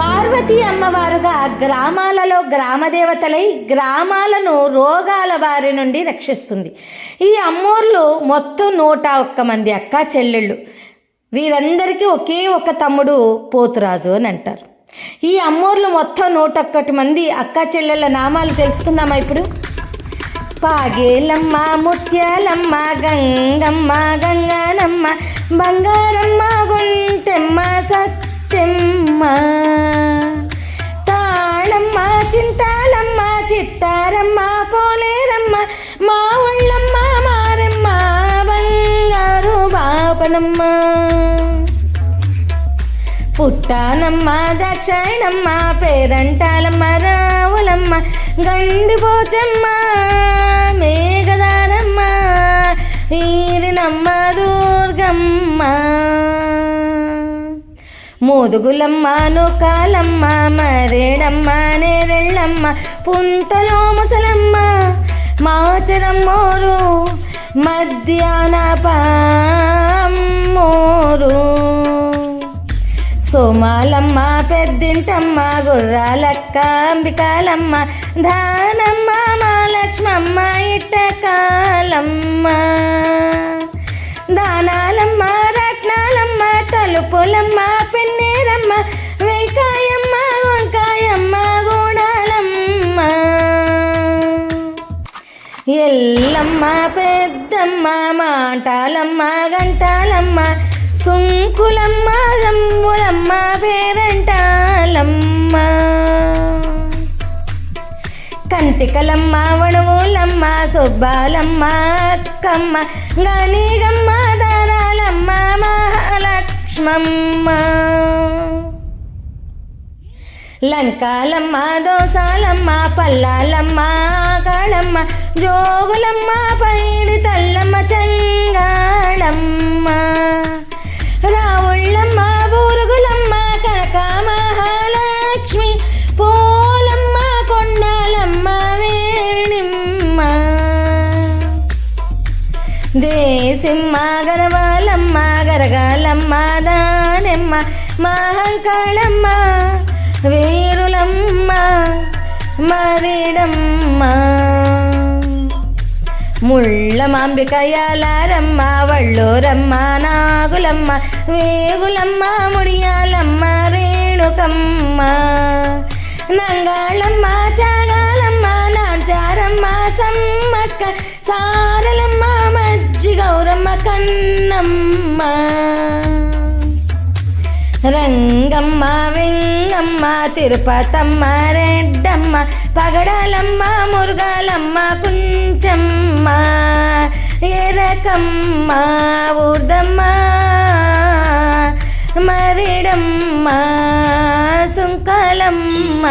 పార్వతీ అమ్మవారుగా గ్రామాలలో గ్రామదేవతలై గ్రామాలను రోగాల బారి నుండి రక్షిస్తుంది. ఈ అమ్మోర్లు మొత్తం 101 మంది అక్క చెల్లెళ్ళు. వీరందరికీ ఒకే ఒక తమ్ముడు పోతురాజు అని అంటారు. ఈ అమ్మోర్లు మొత్తం 101 మంది అక్క చెల్లెళ్ళ నామాలు తెలుసుకుందామా ఇప్పుడు? పాగేలమ్మ, ముత్యాలమ్మ, గంగమ్మ, గంగానమ్మ, బంగారమ్మ, గుంటెమ్మ, సత్యమ్మ, తాళమ్మ, చింతాలమ్మ, చిత్తారమ్మ, పోలేరమ్మ, మా ఒళ్ళమ్మ, మారమ్మ, బంగారు బాపనమ్మ, పుట్టానమ్మ, దక్షిణమ్మ, పేరంటాలమ్మ, రావులమ్మ, గండిపోచమ్మ, మేఘదానమ్మ, ఈరినమ్మ, దుర్గమ్మ, మోదుగులమ్మ, నూకాలమ్మ, మరేడమ్మ, నేరెళ్ళమ్మ, పుంతలో ముసలమ్మ, మాచరమ్మోరు, మధ్యాహ్న పామోరు, సోమాలమ్మ, పెద్దింటమ్మ, గుర్రాలక్క, అంబికాలమ్మ, ధానమ్మ, మహాలక్ష్మమ్మ, ఇట్టకాలమ్మ, దానాలమ్మ, రత్నాలమ్మ, తలుపులమ్మ, పెన్నేరమ్మ, వెంకాయమ్మ, వంకాయమ్మ, గూడాలమ్మ, ఎల్లమ్మ, పెద్దమ్మ, మాటాలమ్మ, గంటాలమ్మ, సుంకులమ్మ, జమ్ములమ్మ, పేరంటాలమ్మ, కంటికలమ్మ, వణువులమ్మ, సుబ్బాలమ్మ, అక్కమ్మ, గనిగమ్మ, దారాలమ్మ, మహాలక్ష్మమ్మ, లంకాలమ్మ, దోసాలమ్మ, పల్లాలమ్మ, కాళమ్మ, జోగులమ్మ, పైడి తల్లమ్మ, చెంగాళమ్మ, రావుళ్ళమ్మ, బూరుగులమ్మ, కనక మహాలక్ష్మి, పోలమ్మ, కొండాలమ్మ, వేణిమ్మ, దేశమ్మ, గరవాలమ్మ, గరగాలమ్మ, దానెమ్మ, మహంకాళమ్మ, వీరులమ్మ, మరిడమ్మ, ముళ్ళమాంబిక, యాలారమ్మ, వళ్ళూరమ్మ, నాగులమ్మ, వేగులమ్మ, ముడియాలమ్మ, రేణుకమ్మ, నంగాళమ్మ, చాగాలమ్మ, నాంచారమ్మ, సమ్మక్క, సారలమ్మ, మజ్జి గౌరమ్మ, కన్నమ్మ, రంగమ్మ, వెంగమ్మ, తిరుపతమ్మ, రెడ్డమ్మ, పగడాలమ్మ, మురుగాలమ్మ, కుంచమ్మ, ఎరకమ్మ, ఊర్దమ్మ, మరిడమ్మ, సుంకాలమ్మ.